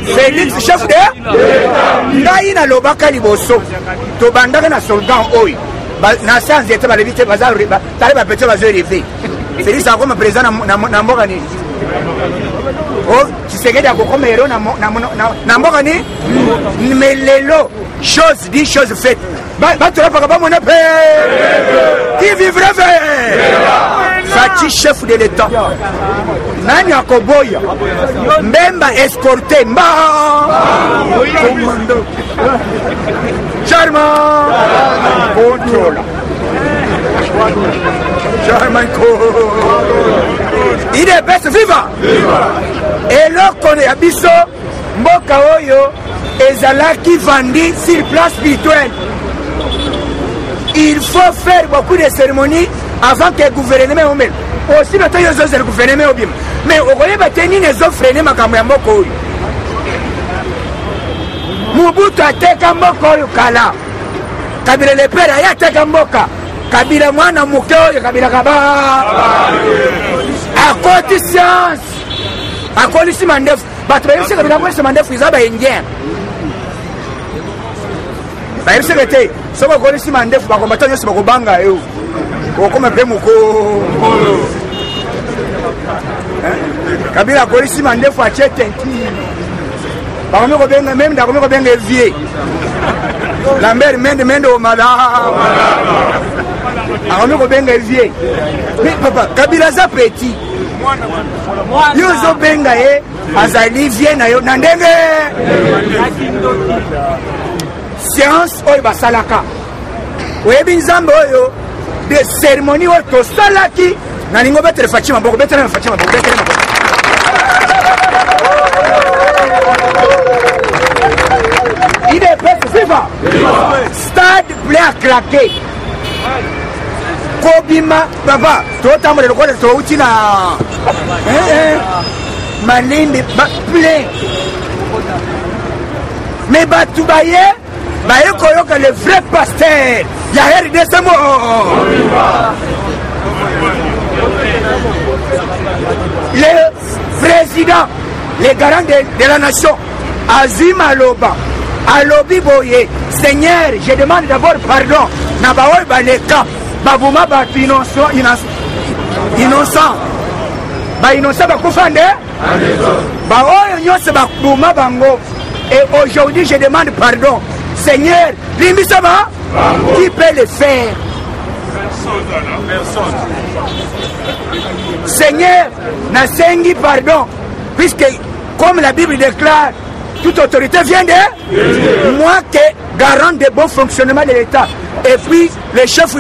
Félix chef de ngai na lobaka liboso to bandaka na slogan oyo na sans était ba levite ba tale ba petit ba zo levé Félix a comme président na mboka ni oh Tshisekedi a comme héros na mboka ni mais lelo chose dit chose faite ba tu pas ba mon qui vivra Fati chef de l'état nani akoboya mbemba escorté mba commando Charma contrôle Charma il est best viva et là qu'on est abisso mboka oyo ezalaki vandi sur place spirituelle. Il faut faire beaucoup de cérémonies avant que le gouvernement ou même aussi maintenant il y a le gouvernement ou bien mais au Rwanda bateni les offres freiner makambo ya mboko oyo Mobutu ateka mboko oyo kala Kabila le père aya ateka mboka Kabila mwana muke oyo Kabila kaba akoti science akoli mandefu bato bayose Kabila kwa mandefu izaba indien bayose bete soko koli mandefu bakombata nyose bakobanga yo okoma pe muko Kabila koli mandefu achete bakomi ko benga même da komi ko benga vie Lambert mende o mala akomi ko benga vie mais papa Kabila za petit yo zo benga azali vie na yo na ndenge science oyo basalaka oyebi nzambe oyo de cérémonie oyo tosalaki na lingo betere Fatima boko betere Fatima boko betere il est bête viva stade plein à claquer Kobima baba totamole lokole touti na Malindi plein mais batubaye baye koyoka le vrai pasteur ya RDC mo le président le garant de la nation Azim Aloba Alobi Boye Seigneur je demande d'abord pardon na baoy baleka babuma ba innocent ba innocent ba kufande baoy nyose ba buma bango et aujourd'hui je demande pardon Seigneur limisa ba qui peut le faire Seigneur nasengi pardon puisque comme la Bible déclare toute autorité vient de moi qui est garant de bon fonctionnement de l'État et puis le chef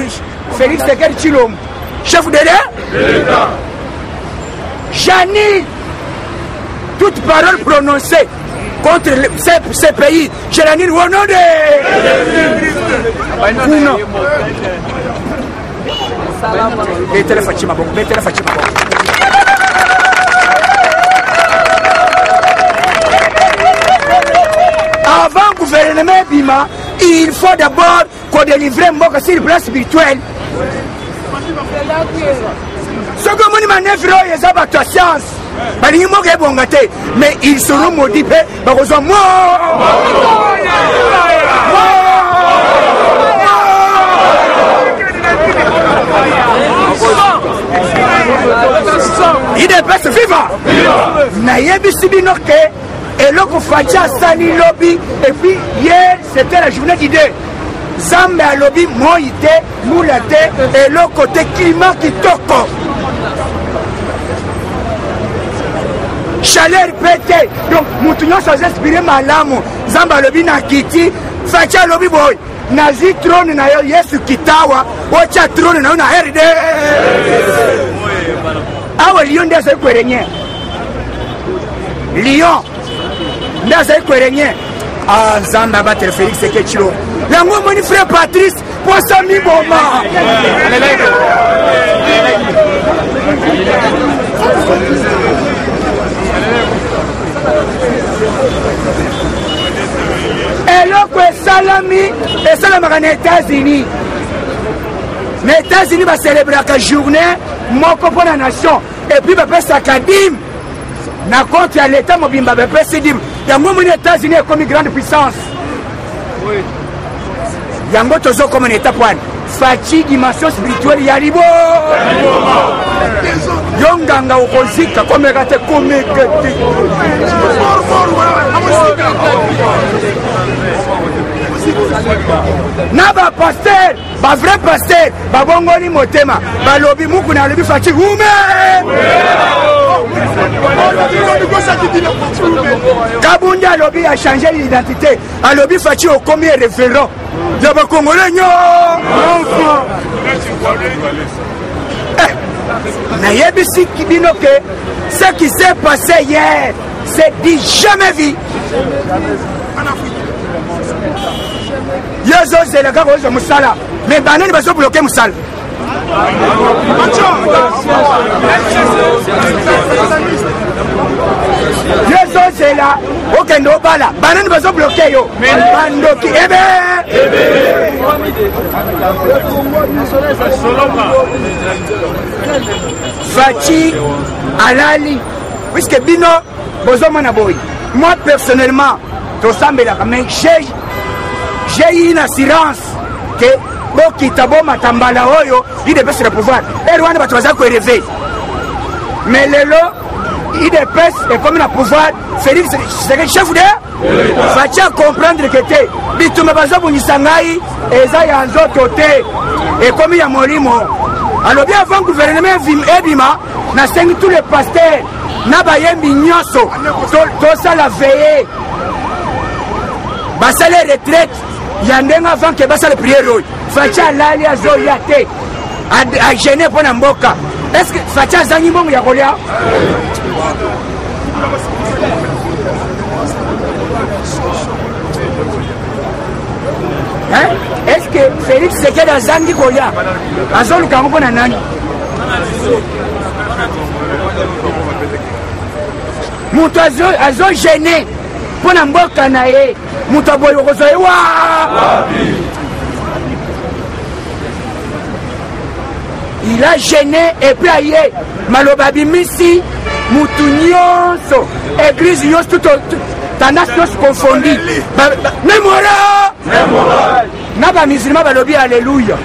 Félix Tshisekedi Tshilombo chef de l'État Jani toute parole prononcée contre ces pays je l'annule au nom de avant le gouvernement Bima, il faut d'abord qu'on délivre Mboka sur le plan spirituel. Ce que mon manœuvre est à ta science. Mais ils seront maudits. Il est best vivant. Nayebi Sibinoke. Et là, on fait Sani Lobby. Et puis, hier, c'était la journée d'idée. Zambe à Lobby, Moïte, Moulate, et le côté climat qui toque. Chaleur pété. Donc, Moutouillon s'est inspiré Malamu. Zambe à Lobby, Nakiti, Fatia Lobby Boy. Nazi trône, na Yesu Kitawa, Ocha trône, na RD. Ah, ouais, Lyon, c'est quoi, Lyon. Ndaza ikwerenye Nzambe abattre Félix Tshisekedi Tshilombo lango moni frère Patrice posa mi boma eloko esalami esalamaka na États-Unis bacélébraka journée moko mpo na nation et puis bapesaka dime na compte ya l'état mobimba bepesi dim yango moni États-Unis comme grande puissance yango tozo comme état point fatigue dimension spirituelle ya libo yonganga ukozika komekate komekate na ba pasteur ba vrai pasteur ba bongoli motema ba lobi muku na lobi fatigue ume Kabunda a lobby a changé l'identité. A lobby Fachi au commis référent. Il y a des Congolais. Ce qui s'est passé hier, c'est dit jamais vu. Yazo c'est le gars de Moussala. Mais Banane va se bloquer Moussala. Yazo c'est là. Ok, no bala. Banane va se bloquer yo. Bandoki. Fachi Alali. Puisque Bino, Bozomana Boy. Moi personnellement, mais j'ai eu une assurance que Boki Tabo Matambala Oyo, il dépêche le pouvoir. Et Rwanda va te élever. Mais le lot, il dépêche et comme il a pouvoir, Félix, c'est le chef de Fachi à comprendre que tu Bitouma Bazo Bunisangai, et ça y a un autre côté. Et comme il y a Morimo, alors bien avant le gouvernement Ebima, on a cinq tous les pasteurs. Nabaye Mignoso, tout ça la veillée. Basa les retraites, il y a un avant que Basa le prière. Facha l'ali à Zoyate, à gêner pour Namboka. Est-ce que Facha Zanimon Yagolia? Est-ce que Félix Sekeda dans Zangi Goya? Azol Kambo Nanani? Mutu azo gêné pour Namboka nae mutu aboyo kozoewa il a gêné et puis aye maloba bimisi mutu nyonso église nyonso tout tendance nyonso confondi mémoire na ba musulman balobi alléluia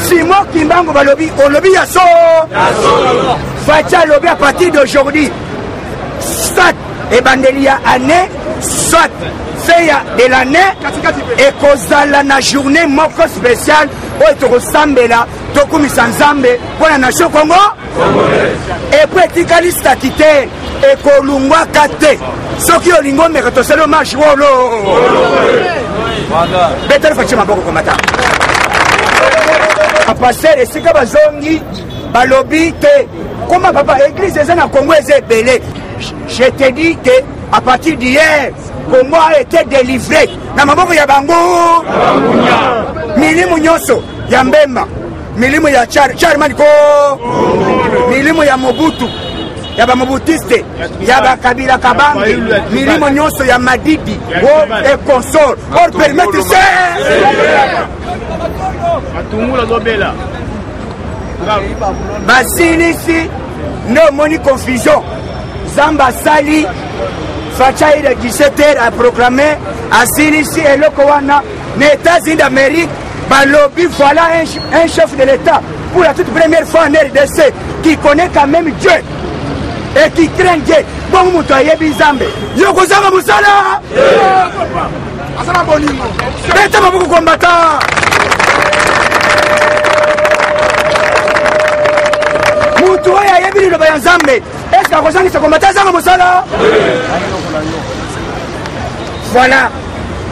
Simon Kimbango balobi au lobby yaso Facha lobby à partir d'aujourd'hui soit et bandelia année soit fait de l'année et kozala na journée moko spéciale où tu ressembles là tokumi sanzambe pour la nation Congo et puis tikaliste a quitté et kolungwa kate soki olingo mekato selo marche wolo betel Facha maboko komata a passer et si bazongi balobi te comment papa église est na Congo est belé je te dis que à partir d'hier Congo a été délivré na maboko ya bango milimu nyoso ya Mbemba milimu ya Charmaniko milimu ya Mobutu ya ba Mobutiste ya ba Kabila Kabambi milimu nyoso ya Madidi et consort pour permettre ça basilisi no moni confusion Zamba Sali Facha il a 17h à proclamer asilisi eloko wana les États-Unis d'Amérique balobi voilà un chef de l'État pour la toute première fois en RDC qui connaît quand même Dieu et qui craint Dieu bon muto yebi Zambe yoko zanga musala asala bolingo beta mabuku combattant mutu oya yebi lo ba Nzambe est-ce que kozangi se combattant zanga musala voilà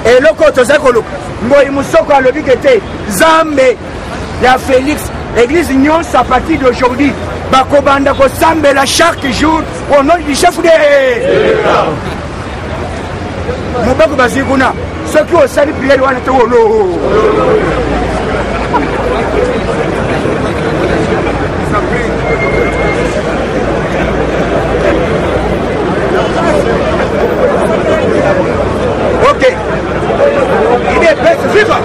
et loko tozakolo mboyi musoko alobi kete Zambe ya Félix l'église nyonso à partir d'aujourd'hui bakobanda kosambela chaque jour au nom du chef de mobako bazikuna soki osali priere wana te wolo ok il est bête viva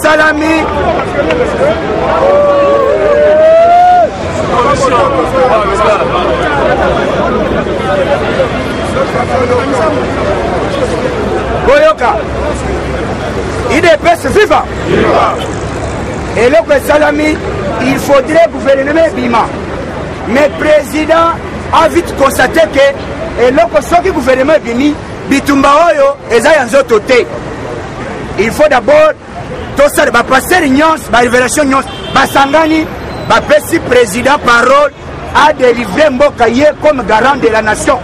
esalami boyoka IDPS viva eloko esalami il faudrait gouvernement bima mais président a vite constaté que eloko soki gouvernement bimi bitumba oyo eza ya nzoto te. Il faut d'abord tosala bapasteur nyonso barévélation nyonso basangani bapesi président parole a délivré mboka ye comme garant de la nation.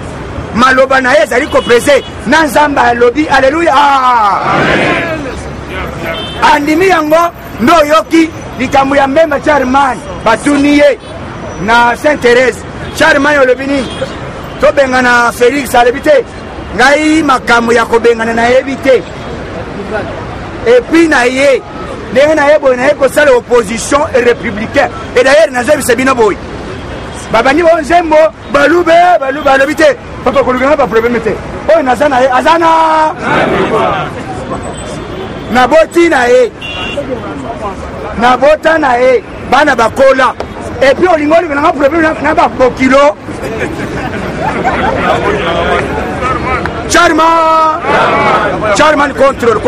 Maloba na ye ezali kopese na nzambe alobi alleluya andimi yango ndo yoki likambo ya mbemba Charman batuni ye na Saint Thérèse. Charman olobi nini tobengana Félix alobi te ngai makambo ya kobengana na yebi te epuis na ye ndenge na ye boye na ye kosala opposition et républicain et d'ailleurs nazobisa bino boye babani bo nzembo balube alobi te papa kolugana ba problème te oyo naza na ye azana naboti na ye nabota na ye bana bakola epuis olingo olingana problème na bakokilo Charman contrôle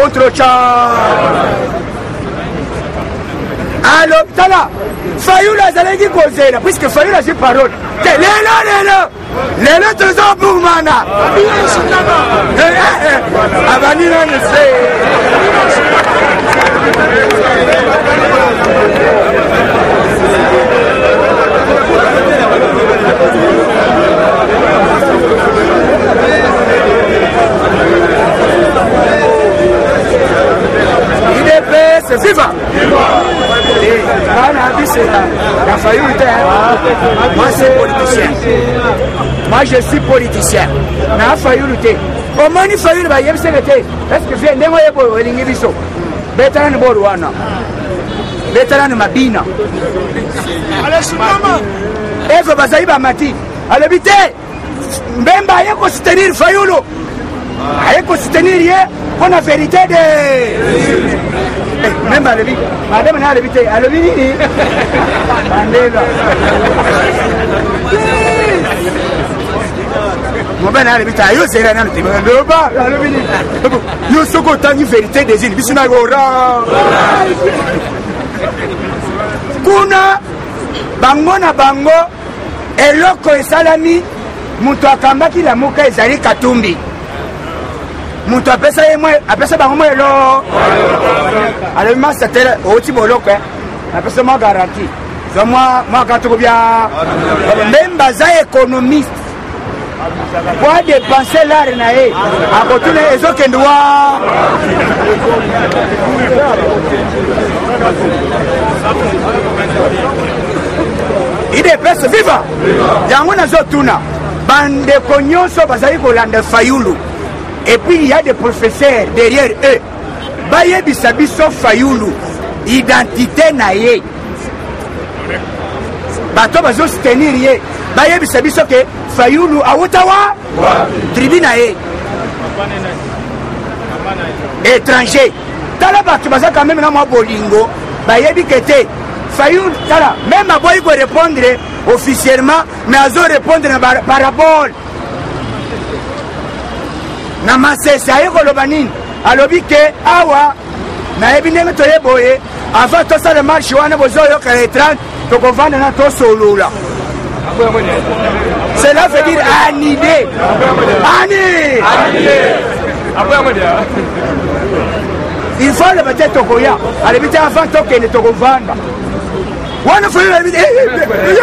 alors tala Fayoula zalaki kozela puisque Fayoula j'ai parole lelo tozo boumana abani nane se IDPS viva moi je suis politicien na Fayoulou te omoni Fayoulou ba yebisele te est-ce que vie ndengo yebo elingi biso betana ni boru wana betana ni mabina ezo bazali ba mati alobi te mbemba yeko soutenir Fayoulou ayeko soutenir ye pour la vérité de même à l'évite madame n'a l'évité à l'évite mon ben à l'évite ayo c'est rien le bas à l'évite yo soko tangi vérité des îles bisuna gora kuna bango na bango eloko esalami muto akambaki la muka ezali katumbi mutu apesa bango mwelo alors moi c'était au tiboloko apesa moi garantie donc moi quand tu bien même baza économiste pour dépenser l'art nae à côté les autres doit IDPS viva yango nazotuna bande konyonso bazali kolanda Fayoulou. Et puis il y a des professeurs derrière eux. Baye bisabiso Fayoulou. Identité naye. Bato bazo soutenir ye. Baye bisabiso ke Fayoulou a Ottawa. Tribu naye. Étranger. Tala bato baza quand même na mwa bolingo. Baye bikete. Fayoulou tala. Même a boy ko répondre officiellement. Mais azo répondre na parabole. Na masese ayeko loba nini alobi ke awa nayebi ndenge toyeboye avant tosala marche wana bozoyoka étrange tokovanda na tosolola cela veut dire anide il faut le peut-être tokoya alobi te avant tokende tokovanda wana fo yo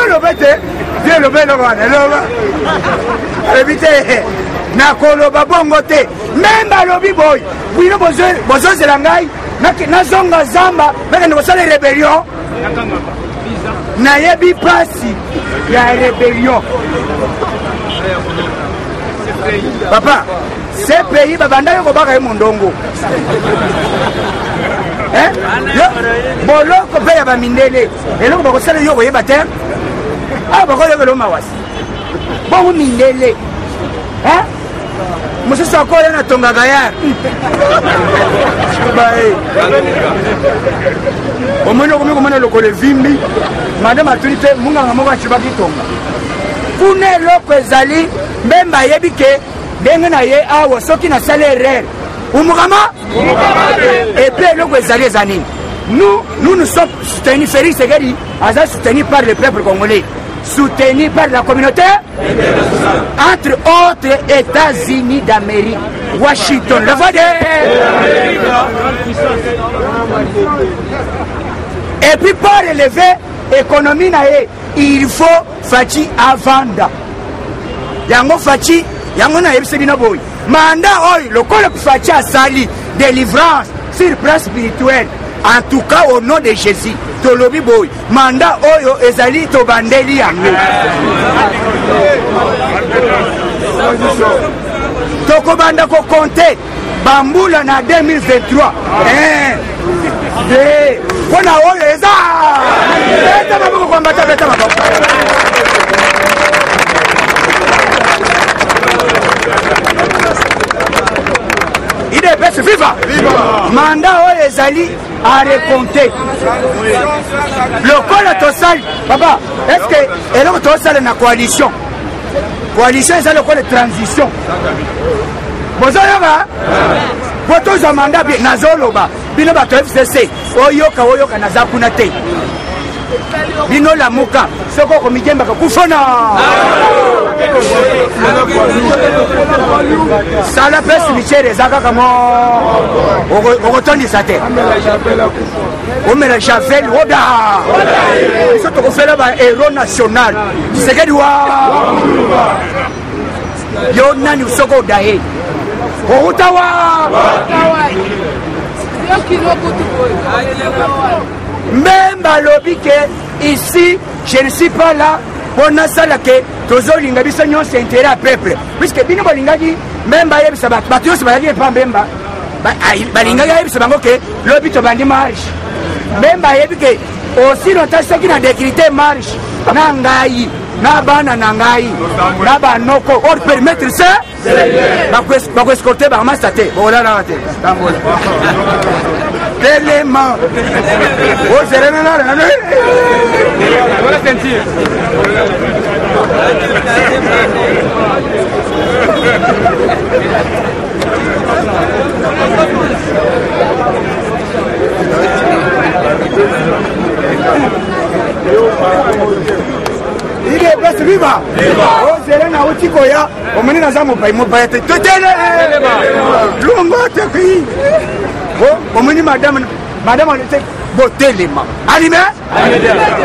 loba te yo loba wana loba alobi te nakoloba bongo te même balobi boy bwino bozozela ngai nazonga zamba nakende kosala rébellion nayebi pasi ya rébellion papa ce pays babandaki kobaka ye mondongo boloko mpe ya bamindele eloko bakosala yo koyeba te awa bakoyokela omawasi bongo mindele mosusu akoya na tongaka yare omoni okomi komona lokolo evimbi madame atuni te munganga moko acibaki tonga kuna eloko ezali mbemba ayebi ke ndenge na ye awa soki nasali erreur umukama epe eloko ezali eza nini nous sommes soutenus Félix Tshisekedi aza soutenu par le peuple congolais soutenu par la communauté entre autres États-Unis d'Amérique Washington la voix de et puis pour relever l'économie il faut Fachi avanda yango Fachi yango na yebise bino boy mandat oy lokolo Fachi asali délivrance sur place spirituelle en tout cas au nom de Jésus tolobi boy mandat oyo ezali to bandeli yango toko banda ko compter bambula na 2023 pona oyo eza beta maboko kwambata beta maboko IDPS viva mandat oyo ezali à recompter lokola tosali papa est-ce que eloko tosala na coalition eza lokola transition bozoyoka po tozwa mandat nazoloba bino bato FCC oyoka naza kuna te bino lamuka soko komijembaka kufona sala pesi michere eza kaka mo okotondisa te omela javel oda biso tokofela bahero national Tshisekedi wa yo nani soko odaye okutawa même balobi ke ici je ne suis pas là pour nasala ke tozolinga biso nyonso intérêt à peuple puisque bino bolingaki même bayebisa bato nyonso bayaki epa mbemba balingaki ayebisa bango ke lobi tobandi marche même bayebi ke aussi longtemps soki na décrité marche na ngai na bana na ngai na banoko or permettre ça bakoescorte bakamasa te bokolala te tambola l'élément au sérénal voilà sentir il est presque viva au sérénal au tikoya au meni naza mopaye te totele lungo te ki omoni madame te botelema anime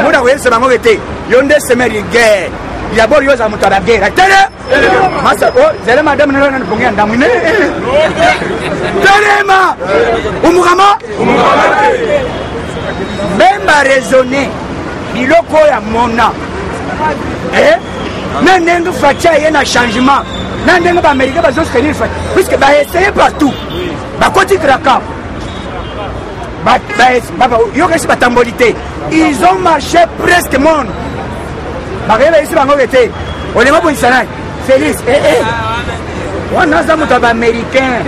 muna koyebisa bango ete yo nde semeri guerre yabor yoza moto ya guerre tele masa zele madame nana pongia ndamune telema umukama même à raisonner biloko ya mona na ndenge Fachi ye na changement na ndenge baaméricain bazosoutenir Fachi puisque baessaye partout bakoti kraka yokesi batamboli te ils ont marché presque monde bakayeba isi bango ete olema bonisanai Félix wana aza moto ya baaméricain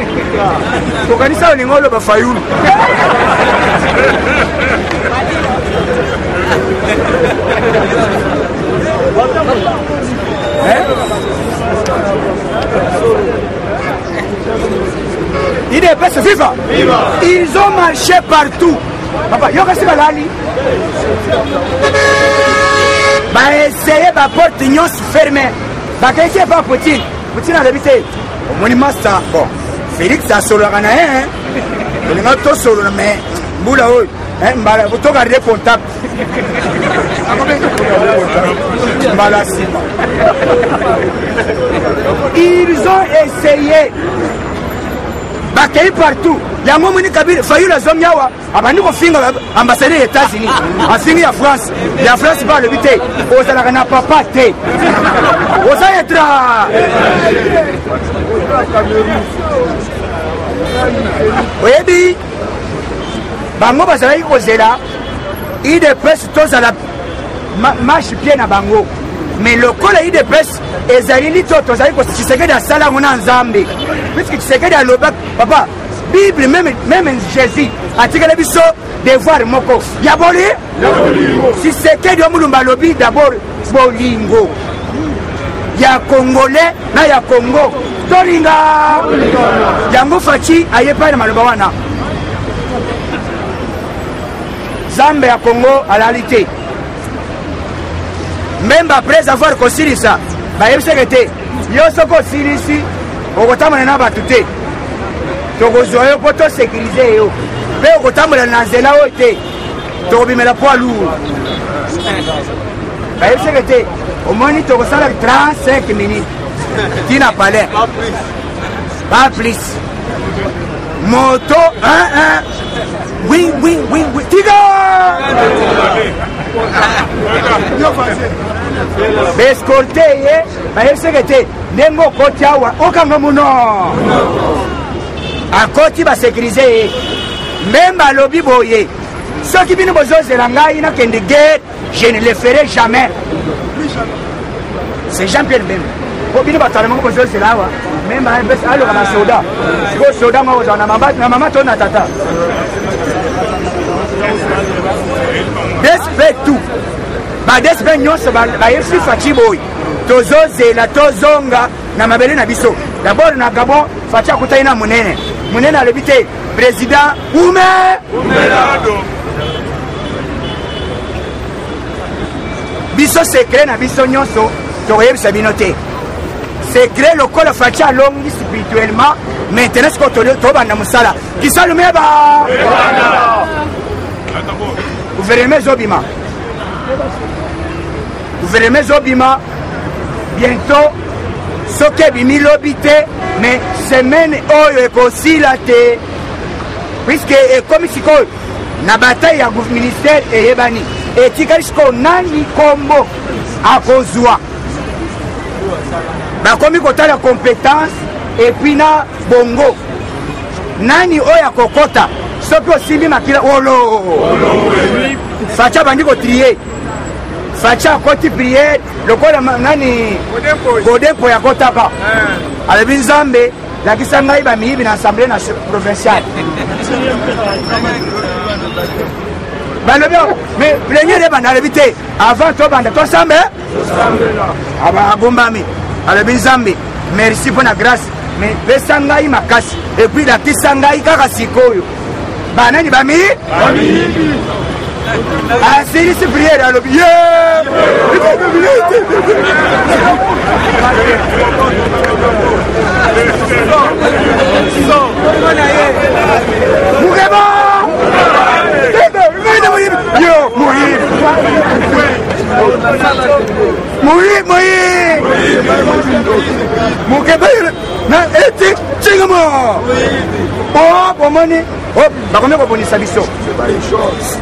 okanisa olinga oloba fayulu IDPS viva ils ont marché partout papa yokasi balali baessaye baporte nyonso ferme bakayeki epa Poutine alobi te omoni masa bon Félix asololaka na ye olinga tosolola mais mbula oyo mbala togarde contact mbala nsima ils ont essayé bakei partout yango moni kabila fayulu azomi awa abandi kofinga ambassadeur ya États-Unis afingi ya France balobi te ozalaka na papa te oza etra oyebi bango bazalaki kozela IDPS tozala marche pied na bango mais le col UDPS ezali toto zali ko Tshisekedi asala ngona nzambe puisque Tshisekedi aloba papa Bible même Jésus atikala biso devoir moko ya boli Tshisekedi omulumba lobi d'abord bolingo ya congolais na ya Congo tolinga yango fachi ayepa na maloba wana Zambe ya Congo à la réalité. Même après avoir considéré ça, il y a des gens qui ont ici, on va t'amener à battre. Donc, on va sécuriser. On va t'amener à Zela, on va la poids lourd. Il y a des gens au moins, tu vas 35 minutes. Tu n'as pas l'air. Pas plus. Moto 1-1. Oui. Tiga! Escorté, Nengo Kotiawa, Okangamuno. À Koti va sécuriser. Même à Lobby Boye. Ceux qui viennent besoin de l'angaï, je ne le ferai jamais. C'est Jean-Pierre même. Pour venir batalement besoin de là, même à un soda. Si soda, moi, on a maman, ton tata. Despect tout. Despect nyonso bayesu fachi boy. Tozozela tozonga na mabele na biso. D'abord na Gabon fachi akutana na munene. Munene alebite président Umelado. Biso secret na biso nyonso toyebisa binote. Secret lokola fachi alongi spirituellement maintenant ce que tobanda musala. Kisalumeba. Gouvernement Zobima, bientôt, ce qui est mis l'obité, mais semaine où est aussi la té, puisque comme si la bataille à gouvernement ministère et Ebani, et Tikarisko Nani Combo à Kozua. Comme il y a la compétence, et puis na Bongo, Nani Oya Kokota. Ce que aussi makila olo facha bandiko trier facha koti prier lokola nani godempo ya kotaka avec Nzambe la kisanga iba mibi na assemblée provinciale balobio mais plénière de banda lebité avant to banda to sambe aba bombami avec Nzambe merci pour la grâce mais pesanga makasi et puis la kisanga ikaka sikoyo banani bami asiri si prière à l'objet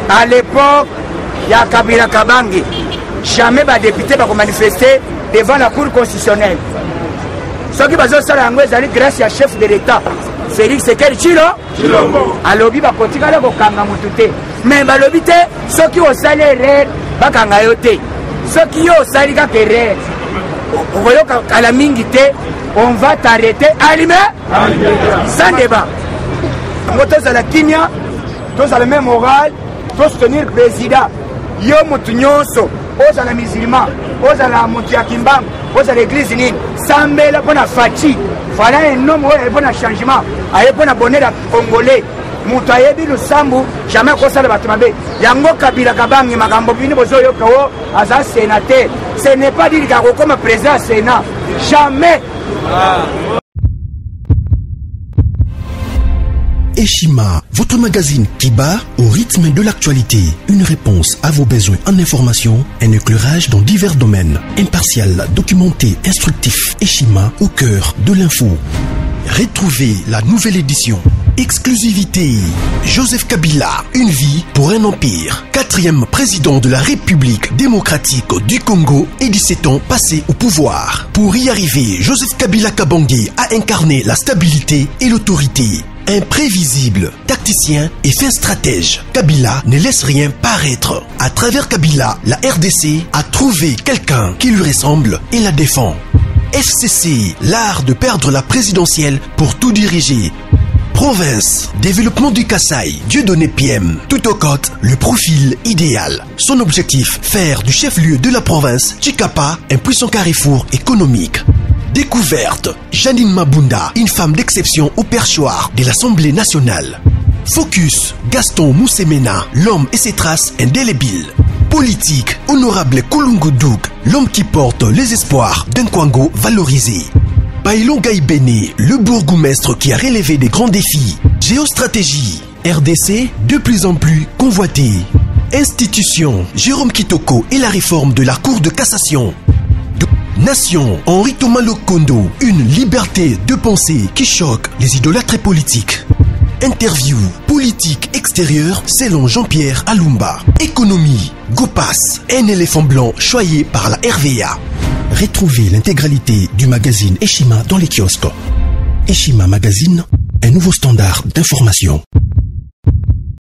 à l'époque, il y a Kabila Kabangi. Jamais les députés vont manifester devant la Cour constitutionnelle. Ce qui va se faire, grâce à chef de l'État, Félix Sekeli Tshilombo. À l'objet, va continuer à kanga mutute. Mais à l'objet, ceux qui ont salé rêve, va kanga yote. Ceux qui ont salé rêve, à la mingité, on va t'arrêter. Allumé sans débat. Tous à la Kenya, tous à la même morale, tous soutenir le président. Yo Moutounyoso, aux à la musulman, aux à la Moutiakimbam, aux à l'église Nine, Sambela pour la Fachi. Voilà un homme qui a un bon changement, a un bon abonné à Congolais. Moutayebi le Sambu, jamais qu'on s'en va tomber. Yango Kabila Kabangi, Magambobini, Bozoyo Kao, Aza sénateur. Ce n'est pas dire qu'il y a comme président Sénat. Jamais. Eshima, votre magazine qui bat au rythme de l'actualité. Une réponse à vos besoins en information, un éclairage dans divers domaines. Impartial, documenté, instructif. Eshima au cœur de l'info. Retrouvez la nouvelle édition. Exclusivité. Joseph Kabila, une vie pour un empire. 4e président de la République démocratique du Congo et 17 ans passés au pouvoir. Pour y arriver, Joseph Kabila Kabange a incarné la stabilité et l'autorité. Imprévisible, tacticien et fin stratège, Kabila ne laisse rien paraître. À travers Kabila, la RDC a trouvé quelqu'un qui lui ressemble et la défend. FCC, l'art de perdre la présidentielle pour tout diriger. Province, développement du Kasaï, Dieudonné PM, tout au côte, le profil idéal. Son objectif, faire du chef-lieu de la province, Chikapa, un puissant carrefour économique. Découverte, Janine Mabunda, une femme d'exception au perchoir de l'Assemblée nationale. Focus, Gaston Moussemena, l'homme et ses traces indélébiles. Politique, honorable Kulungu Douk, l'homme qui porte les espoirs d'un Kwango valorisé. Bailon Gaïbene, le bourgmestre qui a relevé des grands défis. Géostratégie, RDC de plus en plus convoité. Institution, Jérôme Kitoko et la réforme de la Cour de cassation. Nation, Henri Thomas Lokondo, une liberté de pensée qui choque les idolâtres politiques. Interview, politique extérieure selon Jean-Pierre Alumba. Économie, Gopas, un éléphant blanc choyé par la RVA. Retrouvez l'intégralité du magazine Eshima dans les kiosques. Eshima Magazine, un nouveau standard d'information.